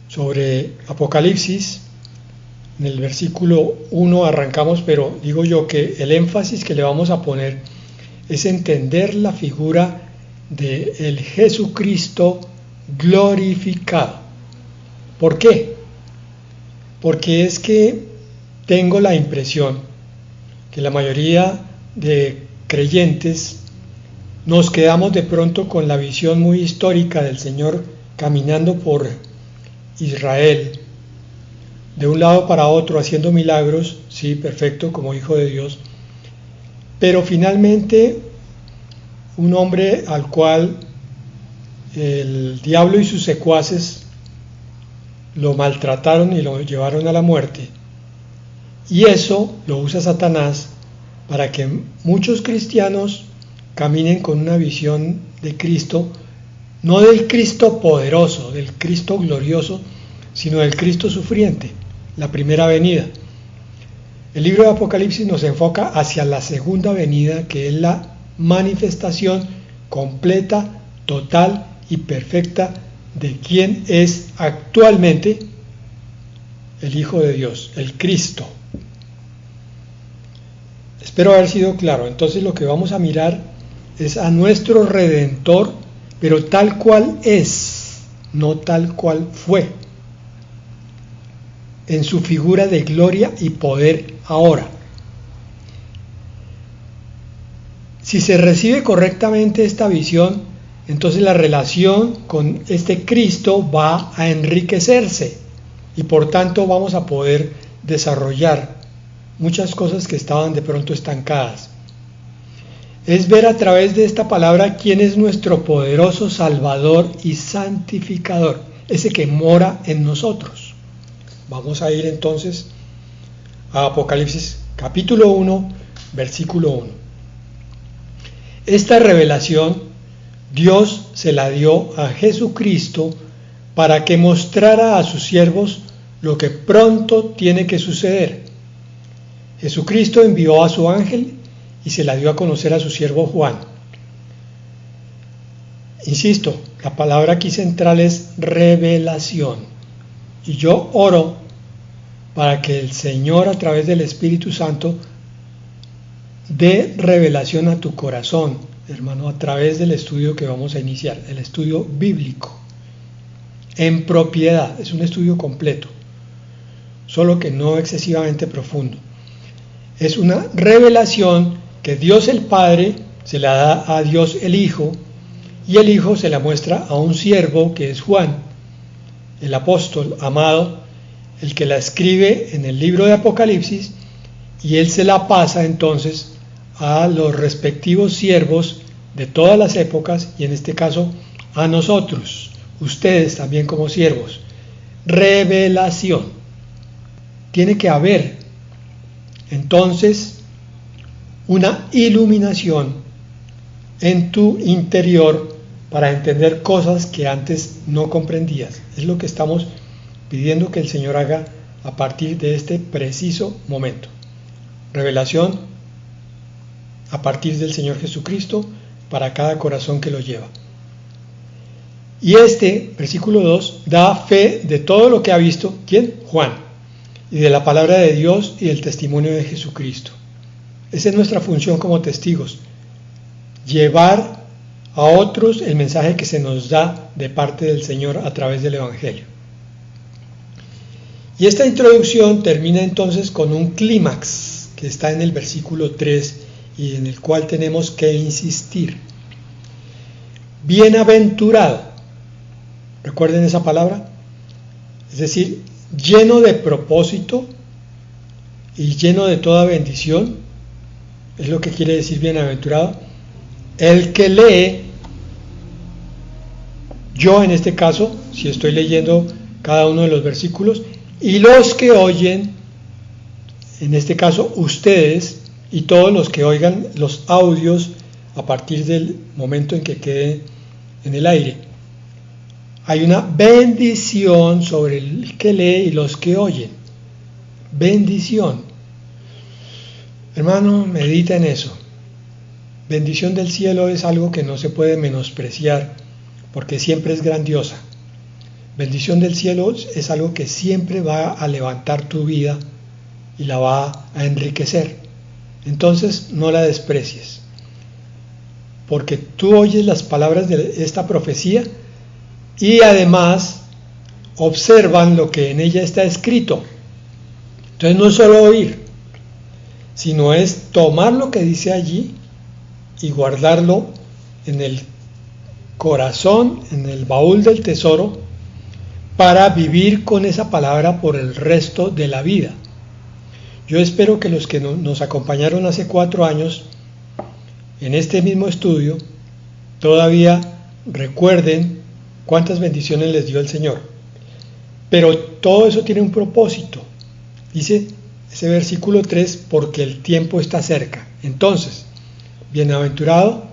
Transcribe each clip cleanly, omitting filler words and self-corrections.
sobre Apocalipsis. En el versículo 1 arrancamos, pero digo yo que el énfasis que le vamos a poner es entender la figura del Jesucristo glorificado. ¿Por qué? Porque es que tengo la impresión que la mayoría de creyentes nos quedamos de pronto con la visión muy histórica del Señor caminando por Israel, de un lado para otro, haciendo milagros, sí, perfecto, como Hijo de Dios, pero finalmente un hombre al cual el diablo y sus secuaces lo maltrataron y lo llevaron a la muerte, y eso lo usa Satanás para que muchos cristianos caminen con una visión de Cristo, no del Cristo poderoso, del Cristo glorioso, sino del Cristo sufriente, la primera venida. El libro de Apocalipsis nos enfoca hacia la segunda venida, que es la manifestación completa, total y perfecta de quién es actualmente el Hijo de Dios, el Cristo. Espero haber sido claro. Entonces lo que vamos a mirar es a nuestro Redentor, pero tal cual es, no tal cual fue, en su figura de gloria y poder ahora. Si se recibe correctamente esta visión, entonces la relación con este Cristo va a enriquecerse y por tanto vamos a poder desarrollar muchas cosas que estaban de pronto estancadas. Es ver a través de esta palabra quién es nuestro poderoso Salvador y santificador, ese que mora en nosotros. Vamos a ir entonces a Apocalipsis capítulo 1, versículo 1. Esta revelación Dios se la dio a Jesucristo para que mostrara a sus siervos lo que pronto tiene que suceder. Jesucristo envió a su ángel y se la dio a conocer a su siervo Juan. Insisto, la palabra aquí central es revelación. Y yo oro para que el Señor a través del Espíritu Santo dé revelación a tu corazón, hermano, a través del estudio que vamos a iniciar, el estudio bíblico, en propiedad. Es un estudio completo, solo que no excesivamente profundo. Es una revelación que Dios el Padre se la da a Dios el Hijo, y el Hijo se la muestra a un siervo que es Juan, el apóstol amado, el que la escribe en el libro de Apocalipsis, y él se la pasa entonces a los respectivos siervos de todas las épocas, y en este caso a nosotros, ustedes también como siervos. Revelación. Tiene que haber entonces una iluminación en tu interior para entender cosas que antes no comprendías. Es lo que estamos pidiendo que el Señor haga a partir de este preciso momento. Revelación a partir del Señor Jesucristo para cada corazón que lo lleva. Y este, versículo 2, da fe de todo lo que ha visto. ¿Quién? Juan. Y de la palabra de Dios y del testimonio de Jesucristo. Esa es nuestra función como testigos. Llevar a otros el mensaje que se nos da de parte del Señor a través del Evangelio. Y esta introducción termina entonces con un clímax que está en el versículo 3 y en el cual tenemos que insistir. Bienaventurado. ¿Recuerden esa palabra? Es decir, lleno de propósito y lleno de toda bendición. Es lo que quiere decir bienaventurado. El que lee, yo en este caso, si estoy leyendo cada uno de los versículos, y los que oyen, en este caso ustedes, y todos los que oigan los audios a partir del momento en que quede en el aire. Hay una bendición sobre el que lee y los que oyen. Bendición. Hermano, medita en eso. Bendición del cielo es algo que no se puede menospreciar porque siempre es grandiosa. bendición del cielo es algo que siempre va a levantar tu vida y la va a enriquecer. Entonces no la desprecies, porque tú oyes las palabras de esta profecía y además observan lo que en ella está escrito. Entonces no es solo oír, sino es tomar lo que dice allí y guardarlo en el corazón, en el baúl del tesoro, para vivir con esa palabra por el resto de la vida. Yo espero que los que nos acompañaron hace 4 años en este mismo estudio todavía recuerden cuántas bendiciones les dio el Señor. Pero todo eso tiene un propósito. Dice ese versículo 3, porque el tiempo está cerca. Entonces, bienaventurado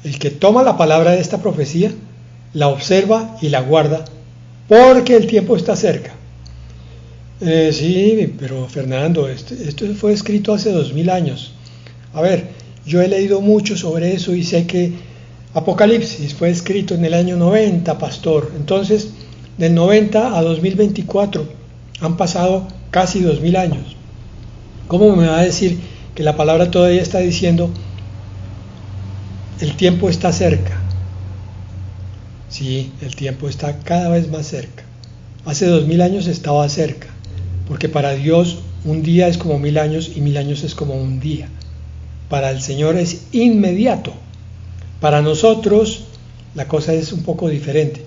el que toma la palabra de esta profecía, la observa y la guarda, porque el tiempo está cerca. Sí, pero Fernando, esto fue escrito hace 2000 años. A ver, yo he leído mucho sobre eso y sé que Apocalipsis fue escrito en el año 90, pastor. Entonces, del 90 a 2024 han pasado casi 2000 años. ¿Cómo me va a decir que la palabra todavía está diciendo el tiempo está cerca? Sí, el tiempo está cada vez más cerca. Hace 2000 años estaba cerca, porque para Dios un día es como 1000 años y 1000 años es como un día. Para el Señor es inmediato. Para nosotros la cosa es un poco diferente,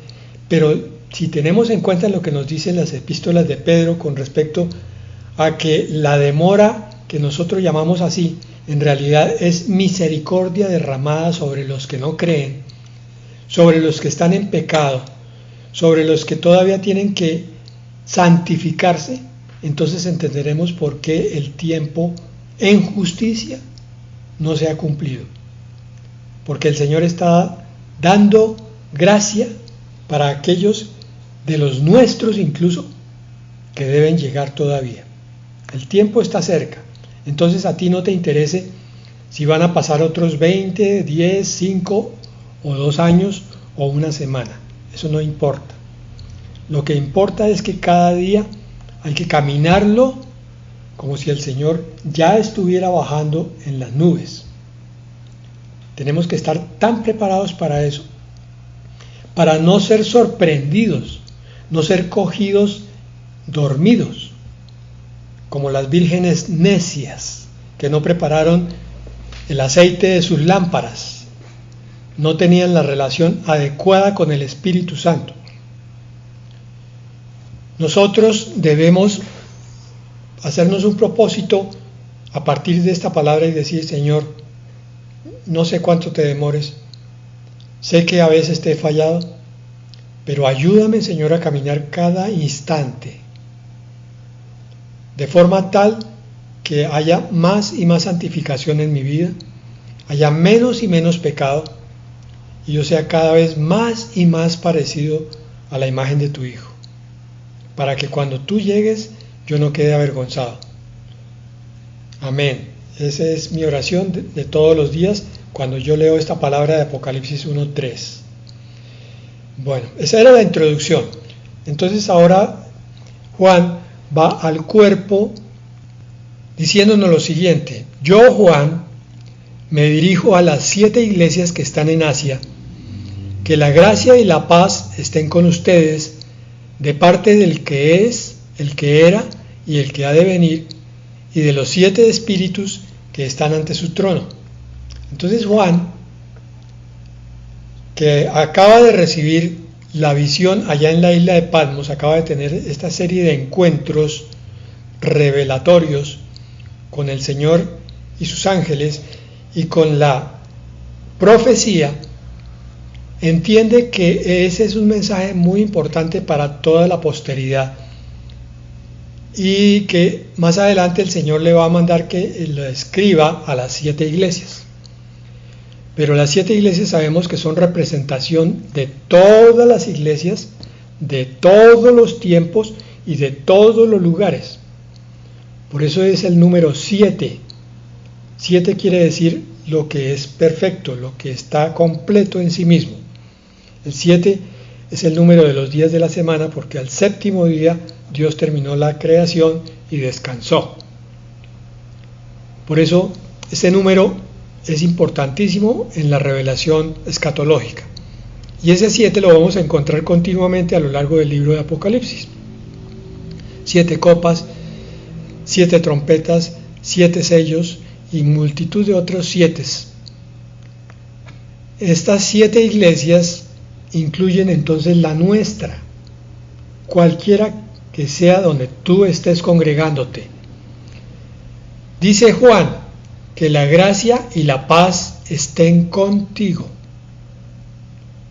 pero si tenemos en cuenta lo que nos dicen las epístolas de Pedro con respecto a que la demora, que nosotros llamamos así, en realidad es misericordia derramada sobre los que no creen, sobre los que están en pecado, sobre los que todavía tienen que santificarse, entonces entenderemos por qué el tiempo en justicia no se ha cumplido. Porque el Señor está dando gracia para aquellos de los nuestros incluso que deben llegar todavía. El tiempo está cerca. Entonces a ti no te interese si van a pasar otros 20, 10, 5 o 2 años o una semana. Eso no importa. Lo que importa es que cada día hay que caminarlo como si el Señor ya estuviera bajando en las nubes. Tenemos que estar tan preparados para eso, para no ser sorprendidos, no ser cogidos dormidos, como las vírgenes necias que no prepararon el aceite de sus lámparas, no tenían la relación adecuada con el Espíritu Santo. Nosotros debemos hacernos un propósito a partir de esta palabra y decir: Señor, no sé cuánto te demores, sé que a veces te he fallado, pero ayúdame, Señor, a caminar cada instante de forma tal que haya más y más santificación en mi vida, haya menos y menos pecado, y yo sea cada vez más y más parecido a la imagen de tu Hijo, para que cuando tú llegues yo no quede avergonzado. Amén. Esa es mi oración de todos los días cuando yo leo esta palabra de Apocalipsis 1:3. Bueno, esa era la introducción. Entonces ahora Juan va al cuerpo diciéndonos lo siguiente: yo, Juan, me dirijo a las 7 iglesias que están en Asia, que la gracia y la paz estén con ustedes de parte del que es, el que era y el que ha de venir, y de los 7 espíritus que están ante su trono. Entonces Juan, que acaba de recibir la visión allá en la isla de Patmos, acaba de tener esta serie de encuentros revelatorios con el Señor y sus ángeles y con la profecía, entiende que ese es un mensaje muy importante para toda la posteridad y que más adelante el Señor le va a mandar que lo escriba a las 7 iglesias. Pero las 7 iglesias sabemos que son representación de todas las iglesias, de todos los tiempos y de todos los lugares. Por eso es el número 7. 7 quiere decir lo que es perfecto, lo que está completo en sí mismo. El 7 es el número de los días de la semana, porque al séptimo día Dios terminó la creación y descansó. Por eso este número es importantísimo en la revelación escatológica. Y ese 7 lo vamos a encontrar continuamente a lo largo del libro de Apocalipsis. 7 copas, 7 trompetas, 7 sellos y multitud de otros 7. Estas 7 iglesias incluyen entonces la nuestra, cualquiera que sea donde tú estés congregándote. Dice Juan, que la gracia y la paz estén contigo.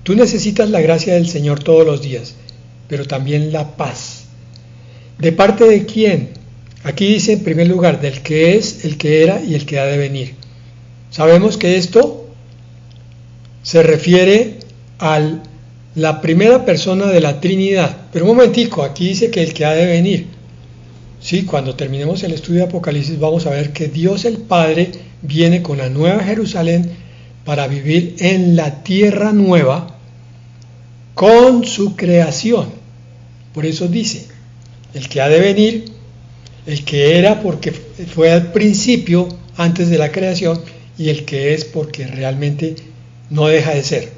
Tú necesitas la gracia del Señor todos los días, pero también la paz. ¿De parte de quién? Aquí dice en primer lugar, del que es, el que era y el que ha de venir. Sabemos que esto se refiere a la primera persona de la Trinidad. Pero un momentico, aquí dice que el que ha de venir. Sí, cuando terminemos el estudio de Apocalipsis vamos a ver que Dios el Padre viene con la nueva Jerusalén para vivir en la tierra nueva con su creación. Por eso dice, el que ha de venir, el que era porque fue al principio, antes de la creación, y el que es porque realmente no deja de ser.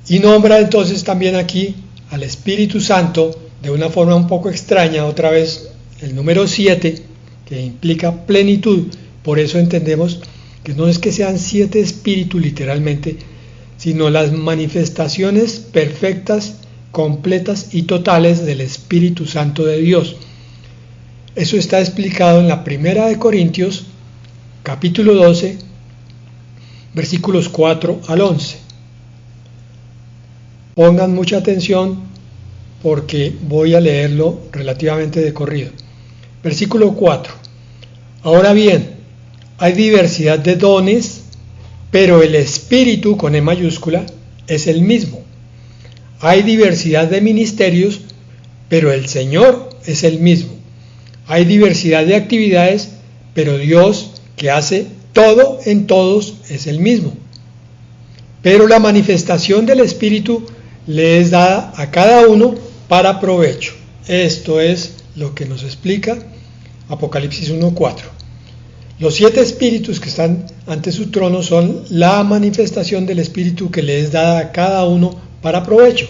Y nombra entonces también aquí al Espíritu Santo de una forma un poco extraña, otra vez el número 7, que implica plenitud. Por eso entendemos que no es que sean 7 espíritus literalmente, sino las manifestaciones perfectas, completas y totales del Espíritu Santo de Dios. Eso está explicado en la primera de Corintios, capítulo 12, versículos 4 al 11. Pongan mucha atención porque voy a leerlo relativamente de corrido. Versículo 4. Ahora bien, hay diversidad de dones, pero el Espíritu, con E mayúscula, es el mismo. Hay diversidad de ministerios, pero el Señor es el mismo. Hay diversidad de actividades, pero Dios, que hace todo en todos, es el mismo. Pero la manifestación del Espíritu le es dada a cada uno para provecho. Esto es lo que nos explica Apocalipsis 1:4. Los 7 espíritus que están ante su trono son la manifestación del Espíritu que le es dada a cada uno para provecho.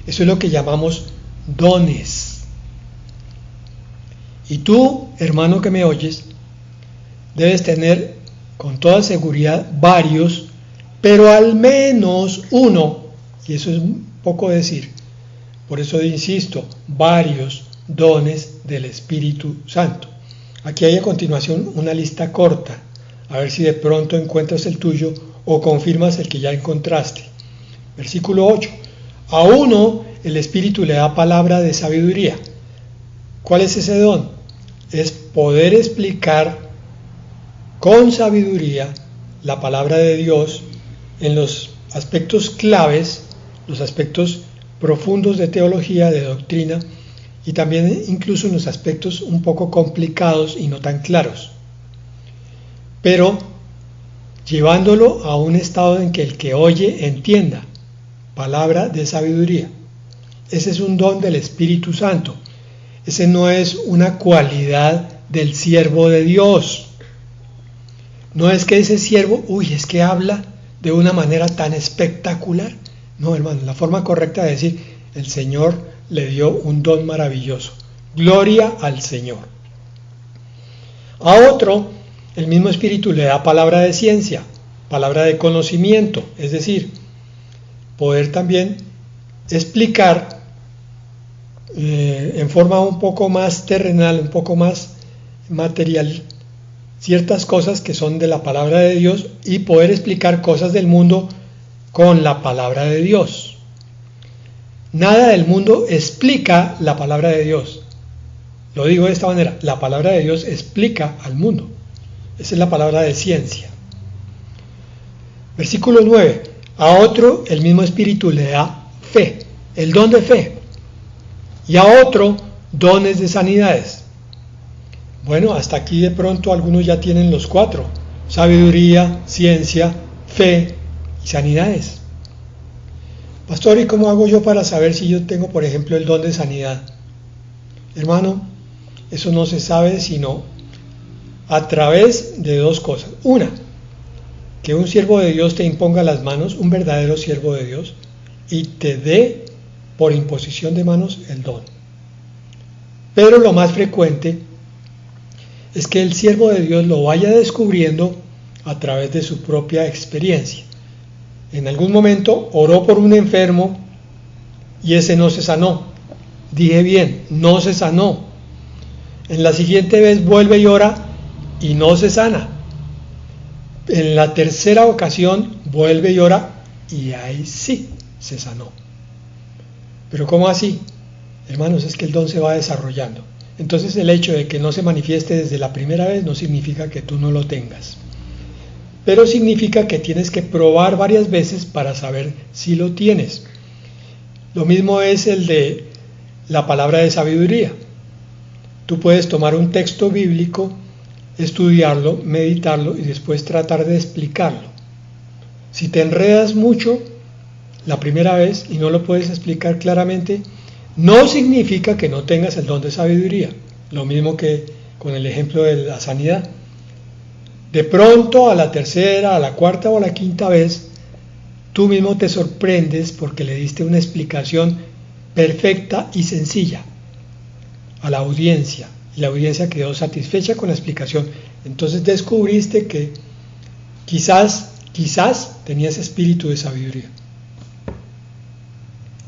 Eso es lo que llamamos dones. Y tú, hermano que me oyes, debes tener con toda seguridad varios, pero al menos uno, y eso es poco decir. Por eso insisto, varios dones del Espíritu Santo. Aquí hay a continuación una lista corta, a ver si de pronto encuentras el tuyo o confirmas el que ya encontraste. Versículo 8. A uno el Espíritu le da palabra de sabiduría. ¿Cuál es ese don? Es poder explicar con sabiduría la palabra de Dios en los aspectos claves, los aspectos profundos de teología, de doctrina, y también incluso en los aspectos un poco complicados y no tan claros. Pero llevándolo a un estado en que el que oye entienda, palabra de sabiduría. Ese es un don del Espíritu Santo. Ese no es una cualidad del siervo de Dios. No es que ese siervo, es que habla de una manera tan espectacular. No, hermano, la forma correcta de decir, el Señor le dio un don maravilloso. Gloria al Señor. A otro, el mismo Espíritu le da palabra de ciencia, palabra de conocimiento, es decir, poder también explicar en forma un poco más terrenal, un poco más material, ciertas cosas que son de la palabra de Dios y poder explicar cosas del mundo con la palabra de Dios. Nada del mundo explica la palabra de Dios. Lo digo de esta manera, la palabra de Dios explica al mundo. Esa es la palabra de ciencia. Versículo 9. A otro el mismo Espíritu le da fe, el don de fe. Y a otro dones de sanidades. Bueno, hasta aquí de pronto algunos ya tienen los 4. Sabiduría, ciencia, fe y sanidades. Pastor, ¿y cómo hago yo para saber si yo tengo, por ejemplo, el don de sanidad? Hermano, eso no se sabe sino a través de dos cosas. Una, que un siervo de Dios te imponga las manos, un verdadero siervo de Dios, y te dé por imposición de manos el don. Pero lo más frecuente es que el siervo de Dios lo vaya descubriendo a través de su propia experiencia. En algún momento oró por un enfermo y ese no se sanó. Dije bien, no se sanó. En la siguiente vez vuelve y ora y no se sana. En la tercera ocasión vuelve y ora y ahí sí se sanó. Pero ¿cómo así? Hermanos, es que el don se va desarrollando. Entonces el hecho de que no se manifieste desde la primera vez no significa que tú no lo tengas. Pero significa que tienes que probar varias veces para saber si lo tienes. Lo mismo es el de la palabra de sabiduría. Tú puedes tomar un texto bíblico, estudiarlo, meditarlo y después tratar de explicarlo. Si te enredas mucho la primera vez y no lo puedes explicar claramente, no significa que no tengas el don de sabiduría. Lo mismo que con el ejemplo de la sanidad. De pronto a la tercera, a la cuarta o a la quinta vez, tú mismo te sorprendes porque le diste una explicación perfecta y sencilla a la audiencia, y la audiencia quedó satisfecha con la explicación. Entonces descubriste que quizás tenías espíritu de sabiduría.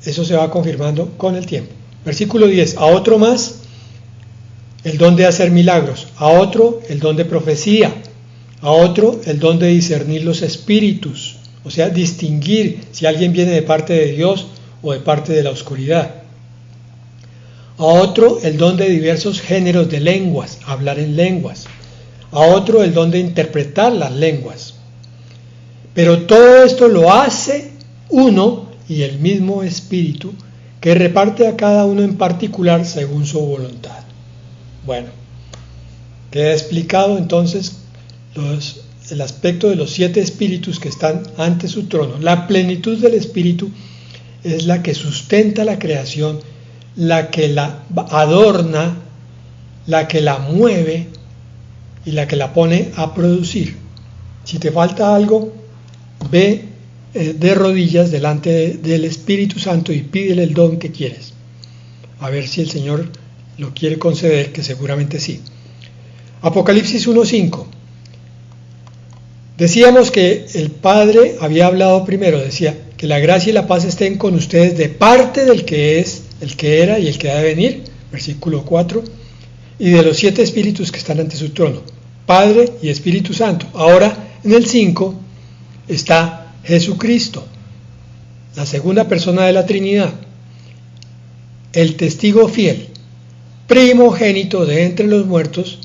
Eso se va confirmando con el tiempo. Versículo 10, a otro más el don de hacer milagros, a otro el don de profecía, a otro el don de discernir los espíritus, o sea, distinguir si alguien viene de parte de Dios o de parte de la oscuridad. A otro el don de diversos géneros de lenguas, hablar en lenguas. A otro el don de interpretar las lenguas. Pero todo esto lo hace uno y el mismo Espíritu, que reparte a cada uno en particular según su voluntad. Bueno, queda explicado entonces el aspecto de los 7 espíritus que están ante su trono. La plenitud del Espíritu es la que sustenta la creación, la que la adorna, la que la mueve y la que la pone a producir. Si te falta algo, ve de rodillas delante del Espíritu Santo y pídele el don que quieres. A ver si el Señor lo quiere conceder, que seguramente sí. Apocalipsis 1:5. Decíamos que el Padre había hablado primero, decía que la gracia y la paz estén con ustedes de parte del que es, el que era y el que ha de venir, versículo 4, y de los 7 espíritus que están ante su trono, Padre y Espíritu Santo. Ahora en el 5 está Jesucristo, la segunda persona de la Trinidad, el testigo fiel, primogénito de entre los muertos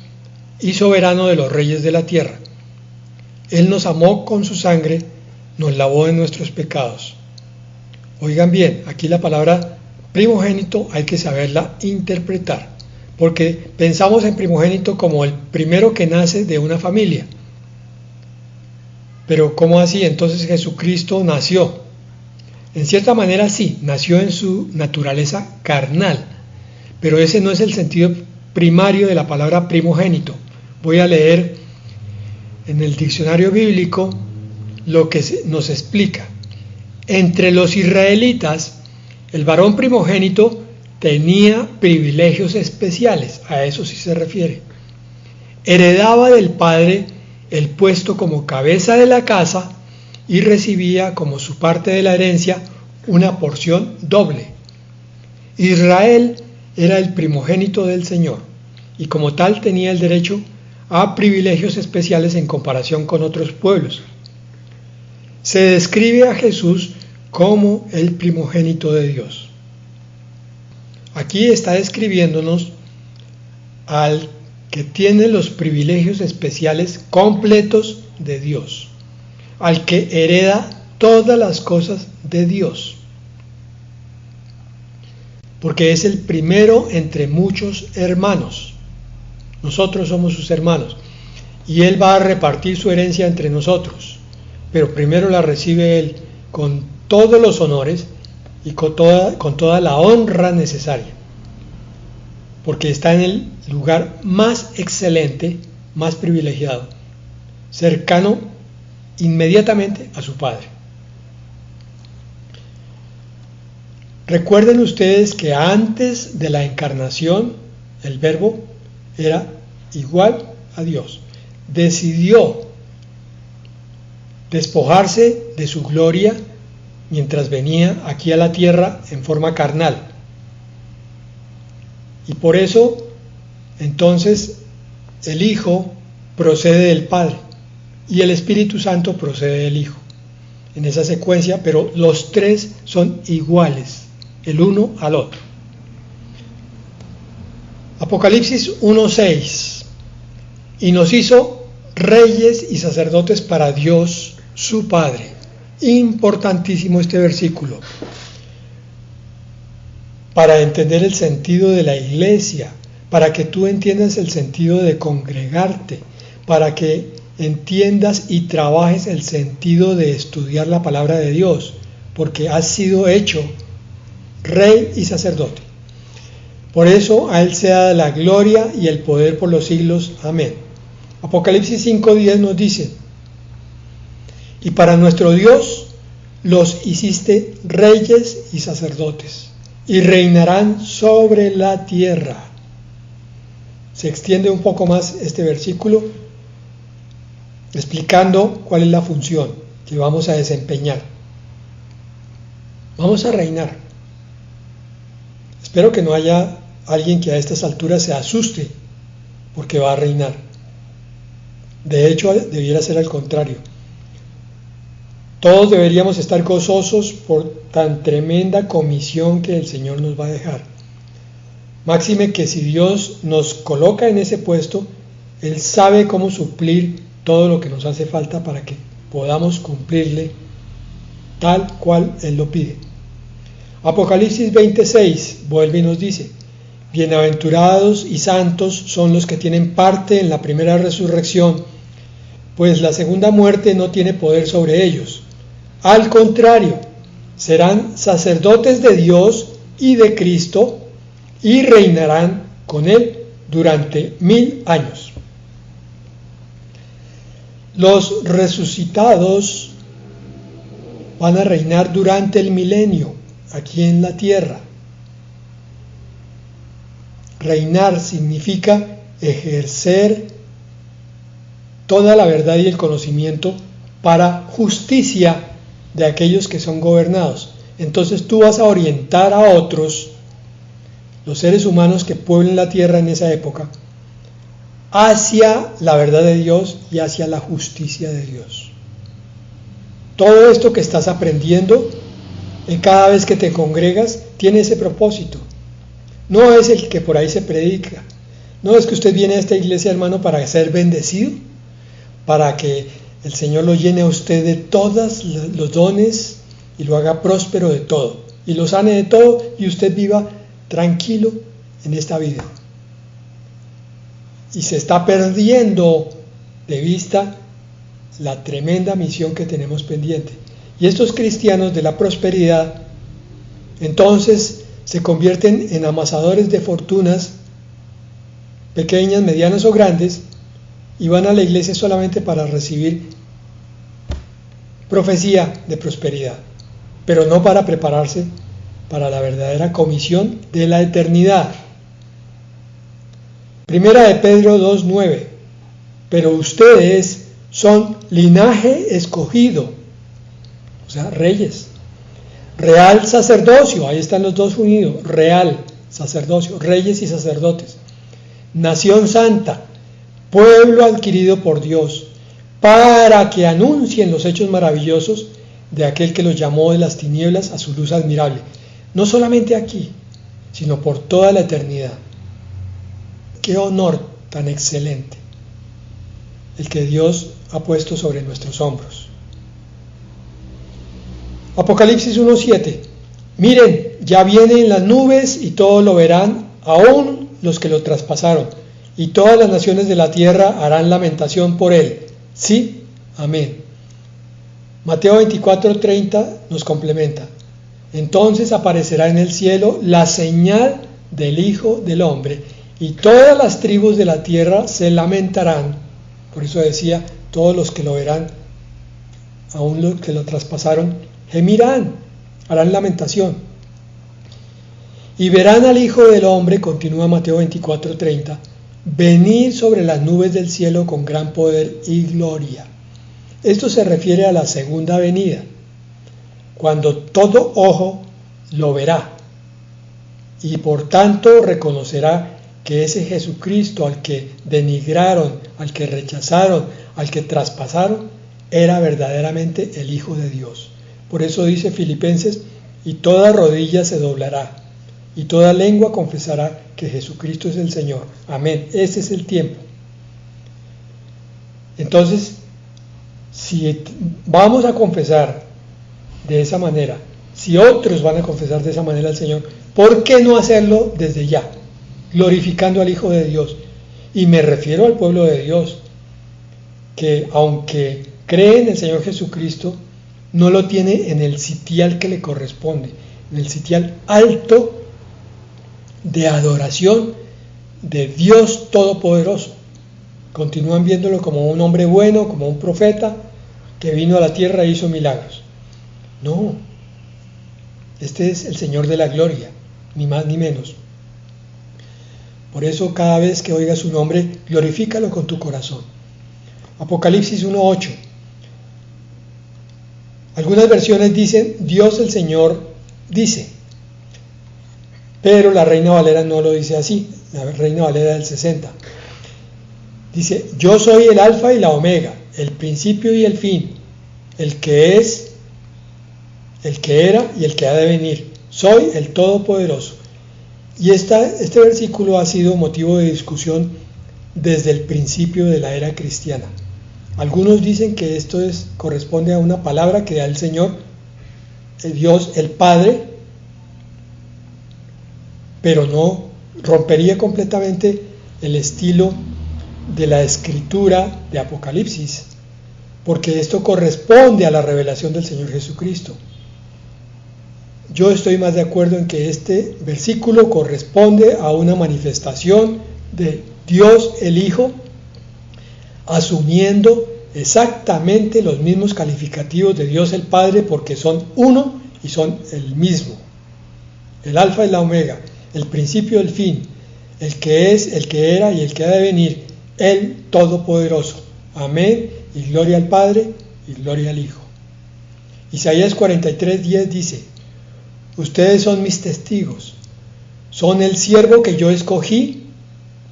y soberano de los reyes de la tierra. Él nos amó con su sangre, nos lavó de nuestros pecados. Oigan bien, aquí la palabra primogénito hay que saberla interpretar, porque pensamos en primogénito como el primero que nace de una familia. Pero ¿cómo así? Entonces Jesucristo nació. En cierta manera sí, nació en su naturaleza carnal, pero ese no es el sentido primario de la palabra primogénito. Voy a leer en el diccionario bíblico lo que nos explica. Entre los israelitas, el varón primogénito tenía privilegios especiales, a eso sí se refiere. Heredaba del padre el puesto como cabeza de la casa y recibía como su parte de la herencia una porción doble. Israel era el primogénito del Señor y como tal tenía el derecho a privilegios especiales en comparación con otros pueblos. Se describe a Jesús como el primogénito de Dios. Aquí está describiéndonos al que tiene los privilegios especiales completos de Dios, al que hereda todas las cosas de Dios, porque es el primero entre muchos hermanos. Nosotros somos sus hermanos y Él va a repartir su herencia entre nosotros, pero primero la recibe Él con todos los honores y con toda la honra necesaria, porque está en el lugar más excelente, más privilegiado, cercano inmediatamente a su Padre. Recuerden ustedes que antes de la encarnación, el Verbo era igual a Dios. Decidió despojarse de su gloria mientras venía aquí a la tierra en forma carnal. Y por eso, entonces, el Hijo procede del Padre y el Espíritu Santo procede del Hijo. En esa secuencia, pero los tres son iguales, el uno al otro. Apocalipsis 1:6. Y nos hizo reyes y sacerdotes para Dios, su Padre. Importantísimo este versículo para entender el sentido de la iglesia, para que tú entiendas el sentido de congregarte, para que entiendas y trabajes el sentido de estudiar la palabra de Dios, porque has sido hecho rey y sacerdote. Por eso a Él sea la gloria y el poder por los siglos. Amén. Apocalipsis 5:10 nos dice: y para nuestro Dios los hiciste reyes y sacerdotes, y reinarán sobre la tierra. Se extiende un poco más este versículo, explicando cuál es la función que vamos a desempeñar. Vamos a reinar. Espero que no haya alguien que a estas alturas se asuste porque va a reinar. De hecho, debiera ser al contrario. Todos deberíamos estar gozosos por tan tremenda comisión que el Señor nos va a dejar. Máxime que si Dios nos coloca en ese puesto, Él sabe cómo suplir todo lo que nos hace falta para que podamos cumplirle tal cual Él lo pide. Apocalipsis 26 vuelve y nos dice: bienaventurados y santos son los que tienen parte en la primera resurrección, pues la segunda muerte no tiene poder sobre ellos. Al contrario, serán sacerdotes de Dios y de Cristo y reinarán con Él durante 1000 años. Los resucitados van a reinar durante el milenio aquí en la tierra. Reinar significa ejercer toda la verdad y el conocimiento para justicia de aquellos que son gobernados. Entonces tú vas a orientar a otros, los seres humanos que pueblen la tierra en esa época, hacia la verdad de Dios y hacia la justicia de Dios. Todo esto que estás aprendiendo cada vez que te congregas tiene ese propósito. No es el que por ahí se predica. No es que usted viene a esta iglesia, hermano, para ser bendecido, para que el Señor lo llene a usted de todos los dones y lo haga próspero de todo, y lo sane de todo, y usted viva tranquilo en esta vida. Y se está perdiendo de vista la tremenda misión que tenemos pendiente. Y estos cristianos de la prosperidad, entonces se convierten en amasadores de fortunas, pequeñas, medianas o grandes, y van a la iglesia solamente para recibir profecía de prosperidad, pero no para prepararse para la verdadera comisión de la eternidad. Primera de Pedro 2:9: pero ustedes son linaje escogido, o sea, reyes, real sacerdocio, ahí están los dos unidos, real sacerdocio, reyes y sacerdotes, nación santa, pueblo adquirido por Dios, para que anuncien los hechos maravillosos de aquel que los llamó de las tinieblas a su luz admirable, no solamente aquí, sino por toda la eternidad. Qué honor tan excelente el que Dios ha puesto sobre nuestros hombros. Apocalipsis 1:7: miren, ya viene en las nubes y todos lo verán, aún los que lo traspasaron, y todas las naciones de la tierra harán lamentación por él. Sí, amén. Mateo 24:30 nos complementa: Entonces aparecerá en el cielo la señal del Hijo del Hombre, y todas las tribus de la tierra se lamentarán. Por eso decía, todos los que lo verán, aún los que lo traspasaron, gemirán, harán lamentación. Y verán al Hijo del Hombre, continúa Mateo 24:30, venir sobre las nubes del cielo con gran poder y gloria. Esto se refiere a la segunda venida, cuando todo ojo lo verá y por tanto reconocerá que ese Jesucristo al que denigraron, al que rechazaron, al que traspasaron, era verdaderamente el Hijo de Dios. Por eso dice Filipenses, y toda rodilla se doblará, y toda lengua confesará que Jesucristo es el Señor. Amén. Ese es el tiempo. Entonces, si vamos a confesar de esa manera, si otros van a confesar de esa manera al Señor, ¿por qué no hacerlo desde ya? Glorificando al Hijo de Dios. Y me refiero al pueblo de Dios, que aunque cree en el Señor Jesucristo, no lo tiene en el sitial que le corresponde, en el sitial alto de adoración de Dios Todopoderoso. Continúan viéndolo como un hombre bueno, como un profeta que vino a la tierra e hizo milagros. No, este es el Señor de la gloria, ni más ni menos. Por eso cada vez que oigas su nombre, glorifícalo con tu corazón. Apocalipsis 1:8. Algunas versiones dicen, Dios el Señor dice, pero la Reina Valera no lo dice así, la Reina Valera del 60. Dice, yo soy el alfa y la omega, el principio y el fin, el que es, el que era y el que ha de venir. Soy el Todopoderoso. Y este versículo ha sido motivo de discusión desde el principio de la era cristiana. Algunos dicen que esto corresponde a una palabra que da el Señor, el Dios, el Padre, pero no rompería completamente el estilo de la escritura de Apocalipsis, porque esto corresponde a la revelación del Señor Jesucristo. Yo estoy más de acuerdo en que este versículo corresponde a una manifestación de Dios el Hijo, asumiendo exactamente los mismos calificativos de Dios el Padre, porque son uno y son el mismo. El alfa y la omega, el principio y el fin, el que es, el que era y el que ha de venir, el Todopoderoso. Amén, y gloria al Padre y gloria al Hijo. Isaías 43:10 dice, ustedes son mis testigos, son el siervo que yo escogí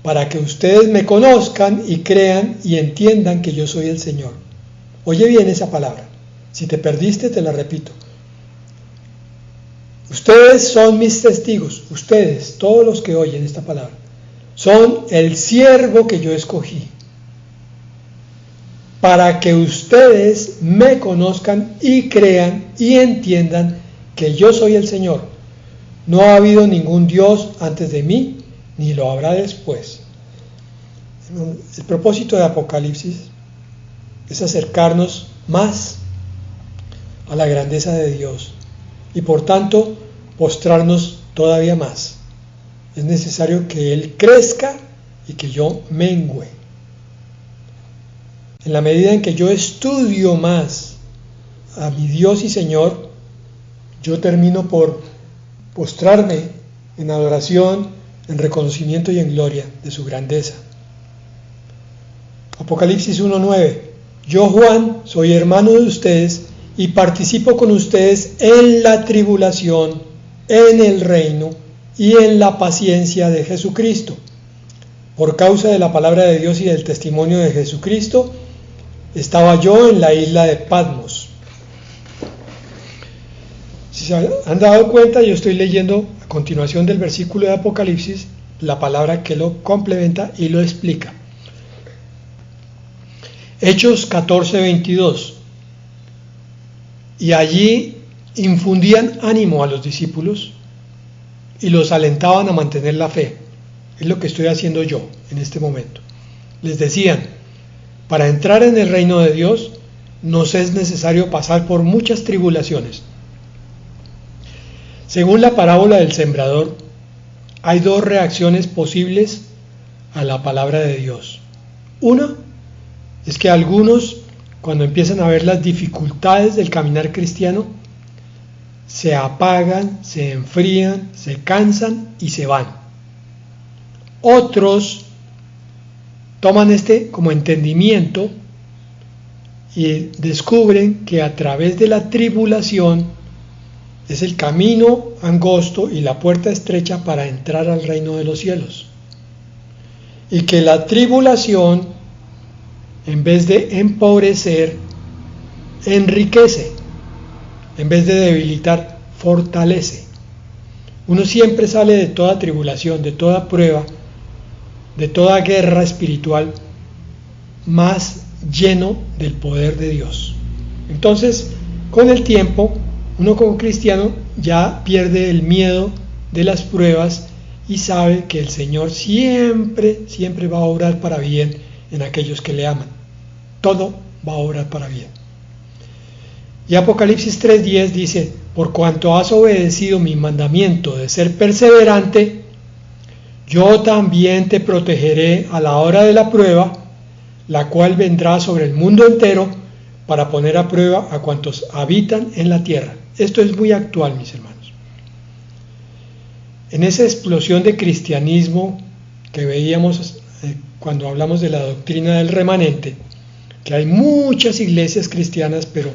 para que ustedes me conozcan y crean y entiendan que yo soy el Señor. Oye bien esa palabra, si te perdiste te la repito. Ustedes son mis testigos, ustedes, todos los que oyen esta palabra, son el siervo que yo escogí para que ustedes me conozcan y crean y entiendan que yo soy el Señor. No ha habido ningún Dios antes de mí, ni lo habrá después. El propósito de Apocalipsis es acercarnos más a la grandeza de Dios y por tanto postrarnos todavía más. Es necesario que Él crezca y que yo mengüe. En la medida en que yo estudio más a mi Dios y Señor, yo termino por postrarme en adoración, en reconocimiento y en gloria de su grandeza. Apocalipsis 1:9. Yo, Juan, soy hermano de ustedes y participo con ustedes en la tribulación, en el reino y en la paciencia de Jesucristo. Por causa de la palabra de Dios y del testimonio de Jesucristo, estaba yo en la isla de Patmos. Si se han dado cuenta, yo estoy leyendo a continuación del versículo de Apocalipsis la palabra que lo complementa y lo explica. Hechos 14:22. Y allí infundían ánimo a los discípulos y los alentaban a mantener la fe. Es lo que estoy haciendo yo en este momento. Les decían, para entrar en el reino de Dios nos es necesario pasar por muchas tribulaciones. Según la parábola del sembrador, hay dos reacciones posibles a la palabra de Dios. Una es que algunos, cuando empiezan a ver las dificultades del caminar cristiano, se apagan, se enfrían, se cansan y se van. Otros toman como entendimiento y descubren que a través de la tribulación es el camino angosto y la puerta estrecha para entrar al reino de los cielos. Y que la tribulación, en vez de empobrecer, enriquece. En vez de debilitar, fortalece. Uno siempre sale de toda tribulación, de toda prueba, de toda guerra espiritual, más lleno del poder de Dios. Entonces, con el tiempo, uno como cristiano ya pierde el miedo de las pruebas y sabe que el Señor siempre va a obrar para bien en aquellos que le aman. Todo va a obrar para bien. Y Apocalipsis 3:10 dice: por cuanto has obedecido mi mandamiento de ser perseverante, yo también te protegeré a la hora de la prueba, la cual vendrá sobre el mundo entero para poner a prueba a cuantos habitan en la tierra. Esto es muy actual, mis hermanos. En esa explosión de cristianismo que veíamos cuando hablamos de la doctrina del remanente, que hay muchas iglesias cristianas, pero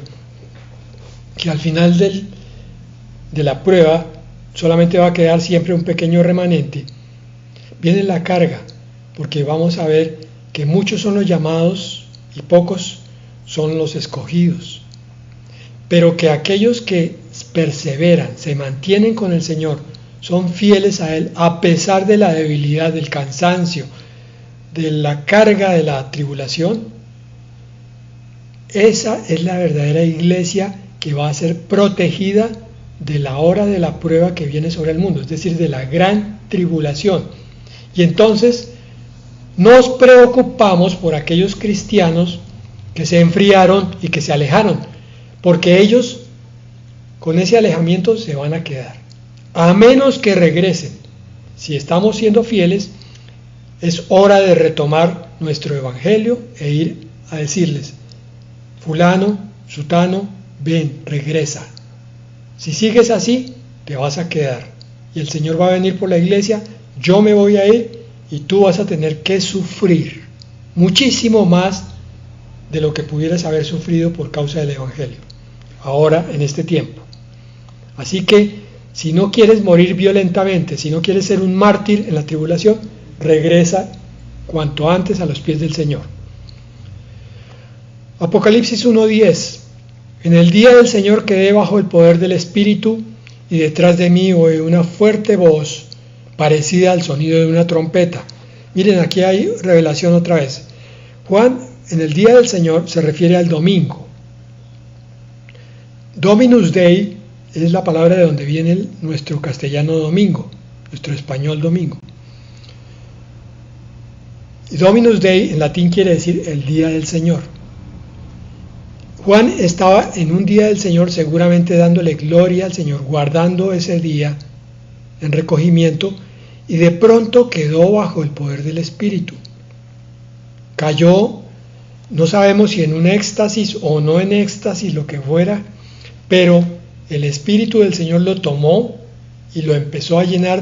que al final de la prueba solamente va a quedar siempre un pequeño remanente, viene la carga, porque vamos a ver que muchos son los llamados y pocos son los escogidos, pero que aquellos que perseveran, se mantienen con el Señor, son fieles a Él a pesar de la debilidad, del cansancio, de la carga de la tribulación. Esa es la verdadera iglesia que va a ser protegida de la hora de la prueba que viene sobre el mundo, es decir, de la gran tribulación. Y entonces nos preocupamos por aquellos cristianos que se enfriaron y que se alejaron, porque ellos con ese alejamiento se van a quedar, a menos que regresen. Si estamos siendo fieles, es hora de retomar nuestro evangelio e ir a decirles: fulano, sutano, ven, regresa. Si sigues así, te vas a quedar. Y el Señor va a venir por la iglesia, yo me voy a ir y tú vas a tener que sufrir muchísimo más de lo que pudieras haber sufrido por causa del evangelio, ahora en este tiempo. Así que, si no quieres morir violentamente, si no quieres ser un mártir en la tribulación, regresa cuanto antes a los pies del Señor. Apocalipsis 1:10: en el día del Señor quedé bajo el poder del Espíritu, y detrás de mí oí una fuerte voz parecida al sonido de una trompeta. Miren, aquí hay revelación otra vez. Juan, en el día del Señor, se refiere al domingo. Dominus Dei es la palabra de donde viene nuestro castellano domingo, nuestro español domingo. Y Dominus Dei en latín quiere decir el día del Señor. Juan estaba en un día del Señor, seguramente dándole gloria al Señor, guardando ese día en recogimiento, y de pronto quedó bajo el poder del Espíritu. Cayó, no sabemos si en un éxtasis o no en éxtasis, lo que fuera, pero el Espíritu del Señor lo tomó y lo empezó a llenar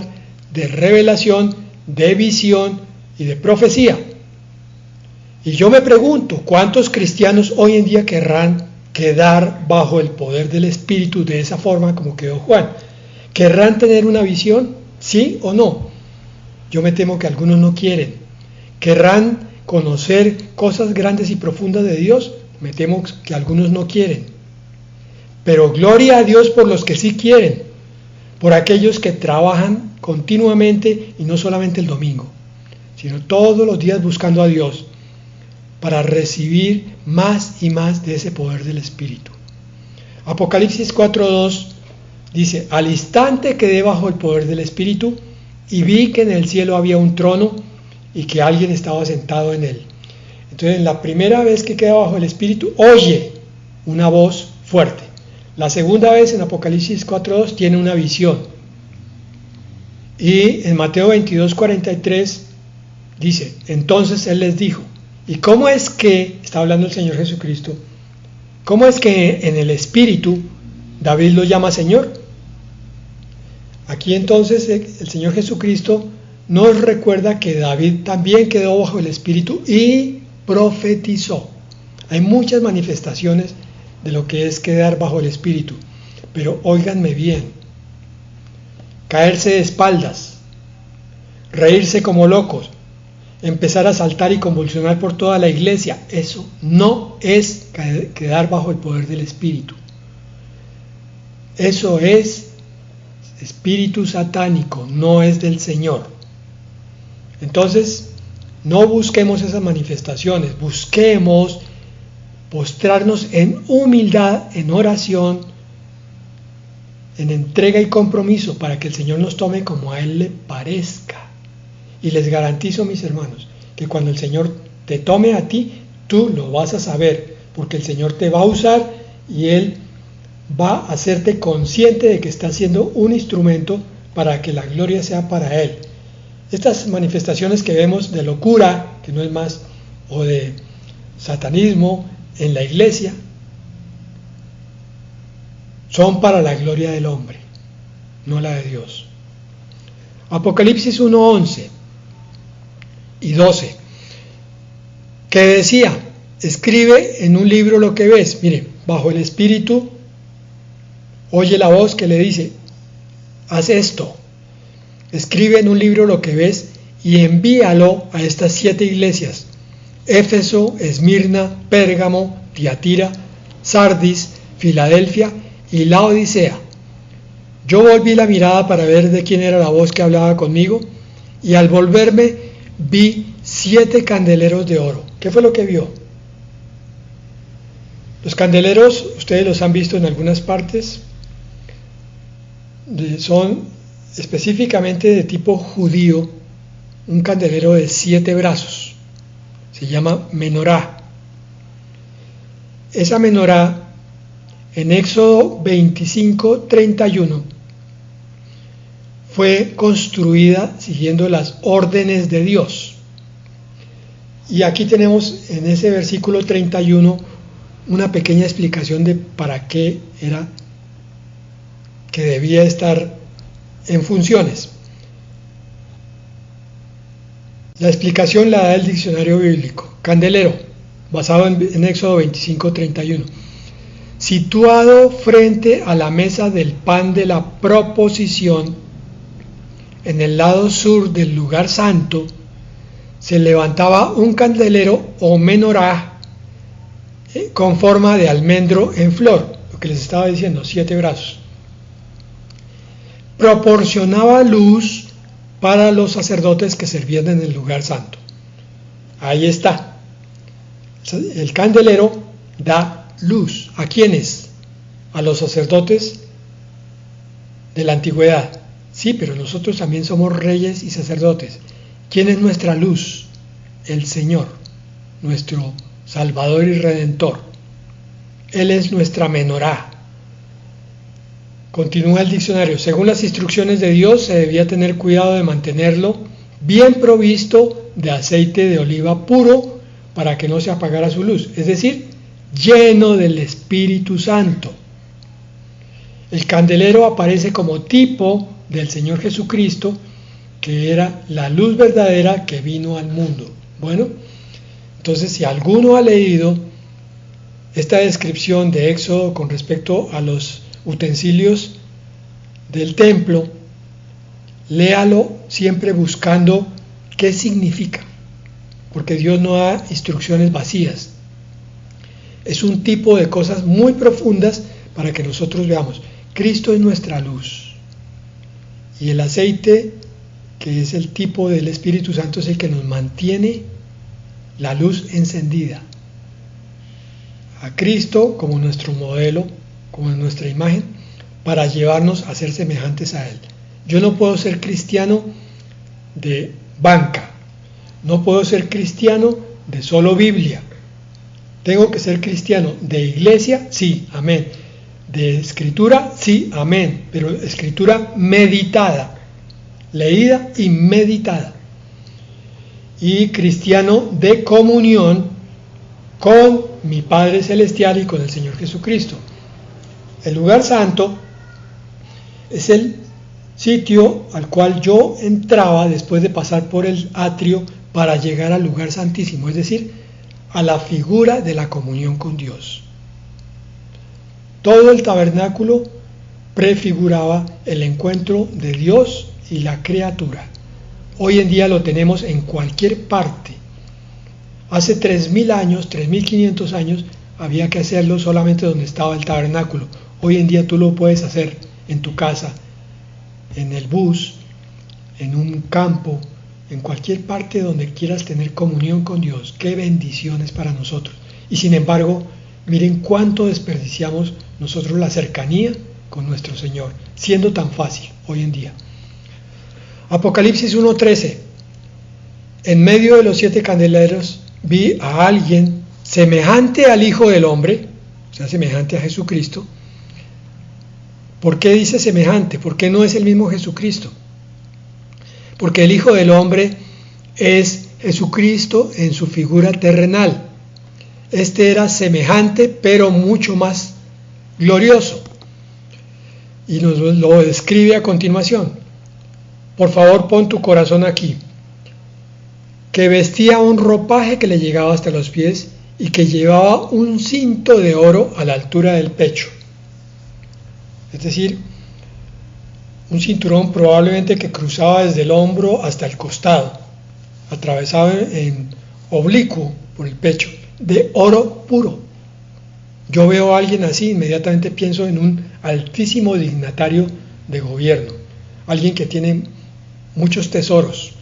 de revelación, de visión y de profecía. Y yo me pregunto, ¿cuántos cristianos hoy en día querrán quedar bajo el poder del Espíritu de esa forma como quedó Juan? ¿Querrán tener una visión? ¿Sí o no? Yo me temo que algunos no quieren. ¿Querrán conocer cosas grandes y profundas de Dios? Me temo que algunos no quieren. Pero gloria a Dios por los que sí quieren, por aquellos que trabajan continuamente y no solamente el domingo, sino todos los días buscando a Dios para recibir más y más de ese poder del Espíritu. Apocalipsis 4:2 dice: al instante quedé bajo el poder del Espíritu y vi que en el cielo había un trono y que alguien estaba sentado en él. Entonces, la primera vez que queda bajo el Espíritu, oye una voz fuerte. La segunda vez en Apocalipsis 4:2 tiene una visión. Y en Mateo 22:43 dice, entonces Él les dijo, ¿y cómo es que, está hablando el Señor Jesucristo, cómo es que en el Espíritu David lo llama Señor? Aquí entonces el Señor Jesucristo nos recuerda que David también quedó bajo el Espíritu y profetizó. Hay muchas manifestaciones de lo que es quedar bajo el Espíritu, pero óiganme bien: caerse de espaldas, reírse como locos, empezar a saltar y convulsionar por toda la iglesia, eso no es quedar bajo el poder del Espíritu. Eso es espíritu satánico, no es del Señor. Entonces, no busquemos esas manifestaciones, busquemos postrarnos en humildad, en oración, en entrega y compromiso para que el Señor nos tome como a Él le parezca. Y les garantizo, mis hermanos, que cuando el Señor te tome a ti, tú lo vas a saber, porque el Señor te va a usar y Él va a hacerte consciente de que está siendo un instrumento para que la gloria sea para Él. Estas manifestaciones que vemos de locura, que no es más, o de satanismo en la iglesia, son para la gloria del hombre, no la de Dios. Apocalipsis 1:11 y 12, que decía, escribe en un libro lo que ves. Mire, bajo el Espíritu oye la voz que le dice, haz esto, escribe en un libro lo que ves y envíalo a estas 7 iglesias: Éfeso, Esmirna, Pérgamo, Tiatira, Sardis, Filadelfia y Laodicea. Yo volví la mirada para ver de quién era la voz que hablaba conmigo, y al volverme vi 7 candeleros de oro. ¿Qué fue lo que vio? Los candeleros, ustedes los han visto en algunas partes, son específicamente de tipo judío, un candelero de 7 brazos, se llama menorá. Esa menorá, en Éxodo 25:31, fue construida siguiendo las órdenes de Dios. Y aquí tenemos en ese versículo 31 una pequeña explicación de para qué era que debía estar en funciones. La explicación la da el diccionario bíblico. Candelero, basado en Éxodo 25:31. Situado frente a la mesa del pan de la proposición, en el lado sur del lugar santo, se levantaba un candelero o menorá con forma de almendro en flor, lo que les estaba diciendo, 7 brazos. Proporcionaba luz para los sacerdotes que servían en el lugar santo. Ahí está. El candelero da luz. ¿A quiénes? A los sacerdotes de la antigüedad. Sí, pero nosotros también somos reyes y sacerdotes. ¿Quién es nuestra luz? El Señor, nuestro Salvador y Redentor. Él es nuestra menorá. Continúa el diccionario. Según las instrucciones de Dios, se debía tener cuidado de mantenerlo bien provisto de aceite de oliva puro para que no se apagara su luz, es decir, lleno del Espíritu Santo. El candelero aparece como tipo del Señor Jesucristo, que era la luz verdadera que vino al mundo. Bueno, entonces si alguno ha leído esta descripción de Éxodo con respecto a los utensilios del templo, léalo siempre buscando qué significa, porque Dios no da instrucciones vacías. Es un tipo de cosas muy profundas para que nosotros veamos. Cristo es nuestra luz, y el aceite, que es el tipo del Espíritu Santo, es el que nos mantiene la luz encendida. A Cristo como nuestro modelo, como nuestra imagen, para llevarnos a ser semejantes a Él. Yo no puedo ser cristiano de banca, no puedo ser cristiano de solo Biblia. Tengo que ser cristiano de iglesia, sí, amén, De escritura, sí, amén, pero escritura meditada, leída y meditada. Y cristiano de comunión con mi Padre Celestial y con el Señor Jesucristo. El lugar santo es el sitio al cual yo entraba después de pasar por el atrio para llegar al lugar santísimo, es decir, a la figura de la comunión con Dios. Todo el tabernáculo prefiguraba el encuentro de Dios y la criatura. Hoy en día lo tenemos en cualquier parte. Hace 3.000 años, 3.500 años, había que hacerlo solamente donde estaba el tabernáculo. Hoy en día tú lo puedes hacer en tu casa, en el bus, en un campo, en cualquier parte donde quieras tener comunión con Dios. ¡Qué bendiciones para nosotros! Y sin embargo, miren cuánto desperdiciamos nosotros la cercanía con nuestro Señor, siendo tan fácil hoy en día. Apocalipsis 1:13. En medio de los 7 candeleros vi a alguien semejante al Hijo del Hombre, o sea, semejante a Jesucristo. ¿Por qué dice semejante? ¿Por qué no es el mismo Jesucristo? Porque el Hijo del Hombre es Jesucristo en su figura terrenal. Este era semejante, pero mucho más glorioso. Y nos lo describe a continuación. Por favor, pon tu corazón aquí. Que vestía un ropaje que le llegaba hasta los pies y que llevaba un cinto de oro a la altura del pecho. Es decir, un cinturón probablemente que cruzaba desde el hombro hasta el costado, atravesado en oblicuo por el pecho, de oro puro. Yo veo a alguien así, inmediatamente pienso en un altísimo dignatario de gobierno, alguien que tiene muchos tesoros.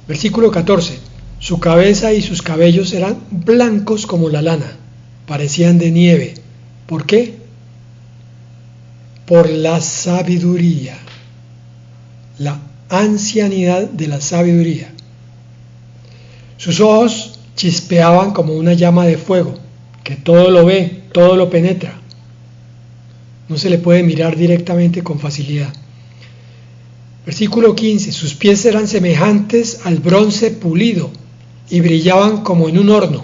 Versículo 14. Su cabeza y sus cabellos eran blancos como la lana, parecían de nieve. ¿Por qué? Por la sabiduría, la ancianidad de la sabiduría. Sus ojos chispeaban como una llama de fuego, que todo lo ve, todo lo penetra. No se le puede mirar directamente con facilidad. Versículo 15. Sus pies eran semejantes al bronce pulido y brillaban como en un horno,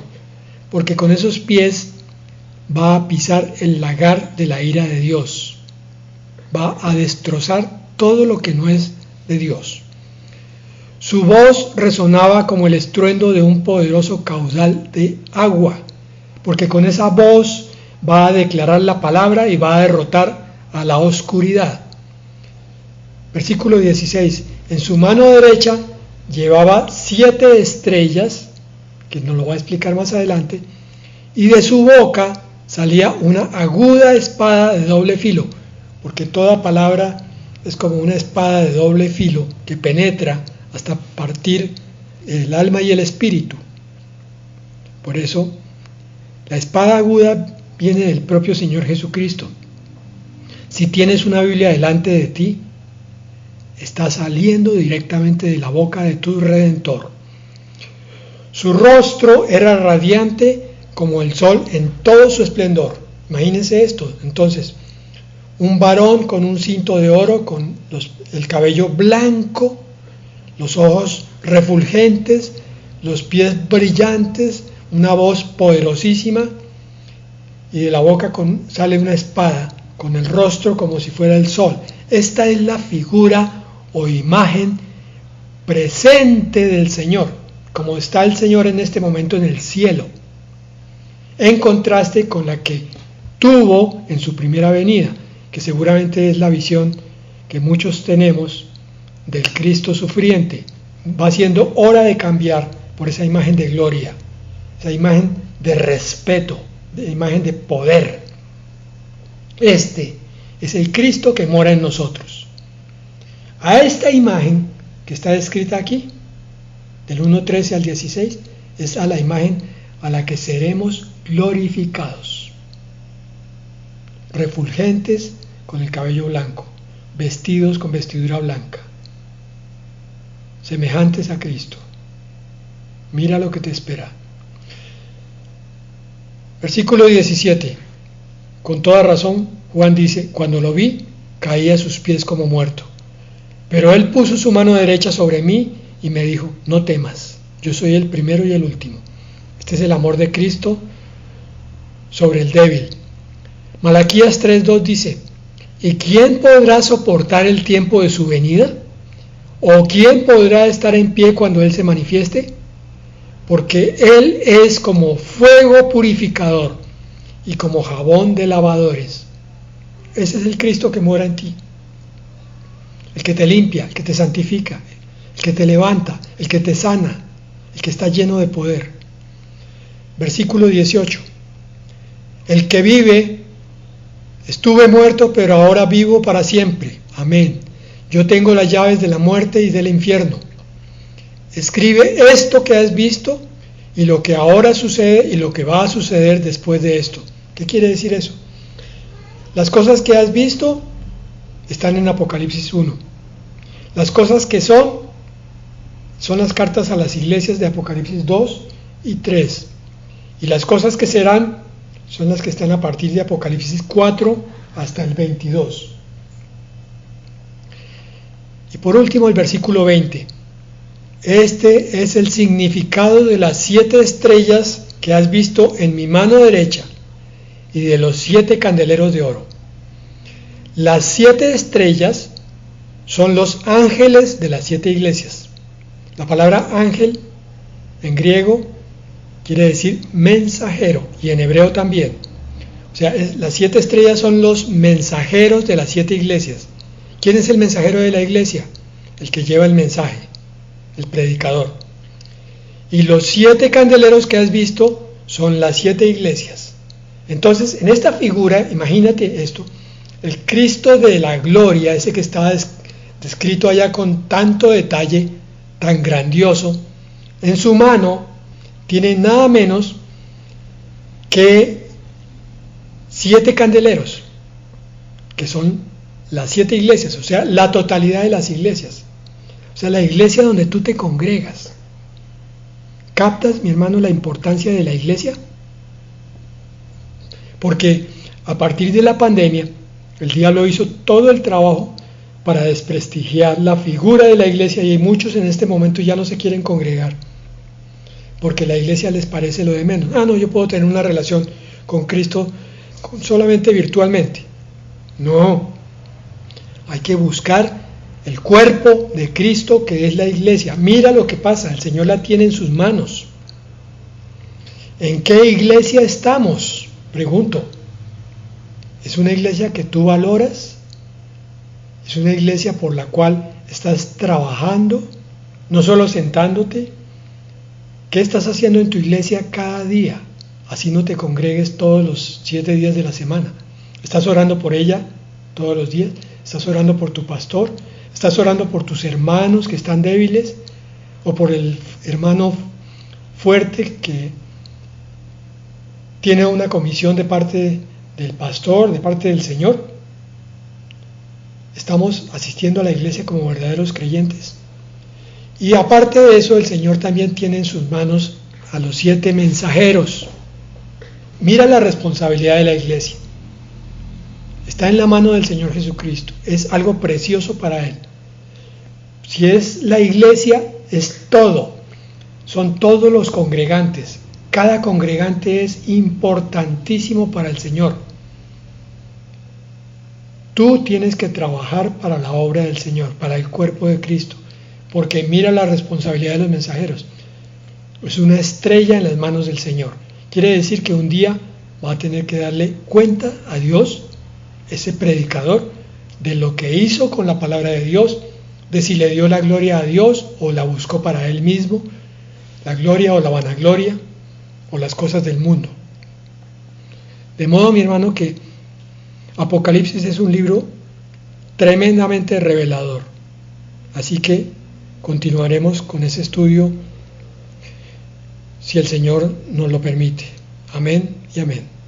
porque con esos pies va a pisar el lagar de la ira de Dios. Va a destrozar todo lo que no es de Dios. Su voz resonaba como el estruendo de un poderoso caudal de agua, porque con esa voz va a declarar la palabra y va a derrotar a la oscuridad. Versículo 16. En su mano derecha llevaba 7 estrellas, que nos lo va a explicar más adelante, y de su boca salía una aguda espada de doble filo, porque toda palabra es como una espada de doble filo que penetra hasta partir el alma y el espíritu. Por eso, la espada aguda viene del propio Señor Jesucristo. Si tienes una Biblia delante de ti, está saliendo directamente de la boca de tu Redentor. Su rostro era radiante como el sol en todo su esplendor. Imagínense esto, entonces, un varón con un cinto de oro, con el cabello blanco, los ojos refulgentes, los pies brillantes, una voz poderosísima, y de la boca sale una espada, con el rostro como si fuera el sol. Esta es la figura o imagen presente del Señor, como está el Señor en este momento en el cielo, en contraste con la que tuvo en su primera venida, que seguramente es la visión que muchos tenemos del Cristo sufriente. Va siendo hora de cambiar por esa imagen de gloria, esa imagen de respeto, de imagen de poder. Este es el Cristo que mora en nosotros. A esta imagen que está descrita aquí, del 1:13 al 16, es a la imagen a la que seremos glorificados. Refulgentes con el cabello blanco, vestidos con vestidura blanca, semejantes a Cristo. Mira lo que te espera. Versículo 17. Con toda razón, Juan dice, cuando lo vi, caí a sus pies como muerto. Pero él puso su mano derecha sobre mí y me dijo, no temas, yo soy el primero y el último. Este es el amor de Cristo sobre el débil. Malaquías 3:2 dice, ¿y quién podrá soportar el tiempo de su venida? ¿O quién podrá estar en pie cuando Él se manifieste? Porque Él es como fuego purificador y como jabón de lavadores. Ese es el Cristo que mora en ti. El que te limpia, el que te santifica, el que te levanta, el que te sana, el que está lleno de poder. Versículo 18. El que vive, estuve muerto, pero ahora vivo para siempre. Amén. Yo tengo las llaves de la muerte y del infierno. Escribe esto que has visto y lo que ahora sucede y lo que va a suceder después de esto. ¿Qué quiere decir eso? Las cosas que has visto están en Apocalipsis 1. Las cosas que son las cartas a las iglesias de Apocalipsis 2 y 3. Y las cosas que serán son las que están a partir de Apocalipsis 4 hasta el 22. Y por último el versículo 20. Este es el significado de las 7 estrellas que has visto en mi mano derecha y de los 7 candeleros de oro. Las 7 estrellas son los ángeles de las 7 iglesias. La palabra ángel en griego quiere decir mensajero y en hebreo también. O sea, las 7 estrellas son los mensajeros de las 7 iglesias. ¿Quién es el mensajero de la iglesia? El que lleva el mensaje, el predicador. Y los 7 candeleros que has visto son las 7 iglesias. Entonces, en esta figura, imagínate esto, el Cristo de la gloria, ese que está descrito allá con tanto detalle, tan grandioso, en su mano tiene nada menos que 7 candeleros, que son las 7 iglesias, o sea, la totalidad de las iglesias. O sea, la iglesia donde tú te congregas. ¿Captas, mi hermano, la importancia de la iglesia? Porque a partir de la pandemia, el diablo hizo todo el trabajo para desprestigiar la figura de la iglesia y muchos en este momento ya no se quieren congregar porque la iglesia les parece lo de menos. No, yo puedo tener una relación con Cristo solamente virtualmente. No, hay que buscar el cuerpo de Cristo que es la iglesia. Mira lo que pasa, el Señor la tiene en sus manos. ¿En qué iglesia estamos? Pregunto. ¿Es una iglesia que tú valoras? ¿Es una iglesia por la cual estás trabajando? No solo sentándote. ¿Qué estás haciendo en tu iglesia cada día? Así no te congregues todos los 7 días de la semana. ¿Estás orando por ella todos los días? ¿Estás orando por tu pastor? ¿Estás orando por tus hermanos que están débiles? ¿O por el hermano fuerte que tiene una comisión de parte del pastor, de parte del Señor? ¿Estamos asistiendo a la iglesia como verdaderos creyentes? Y aparte de eso, el Señor también tiene en sus manos a los 7 mensajeros. Mira la responsabilidad de la iglesia. Está en la mano del Señor Jesucristo. Es algo precioso para Él. Si es la iglesia, es todo. Son todos los congregantes. Cada congregante es importantísimo para el Señor. Tú tienes que trabajar para la obra del Señor, para el cuerpo de Cristo. Porque mira la responsabilidad de los mensajeros. Es una estrella en las manos del Señor. Quiere decir que un día va a tener que darle cuenta a Dios, ese predicador, de lo que hizo con la palabra de Dios, de si le dio la gloria a Dios o la buscó para él mismo, la gloria o la vanagloria o las cosas del mundo. De modo, mi hermano, que Apocalipsis es un libro tremendamente revelador. Así que continuaremos con ese estudio si el Señor nos lo permite. Amén y amén.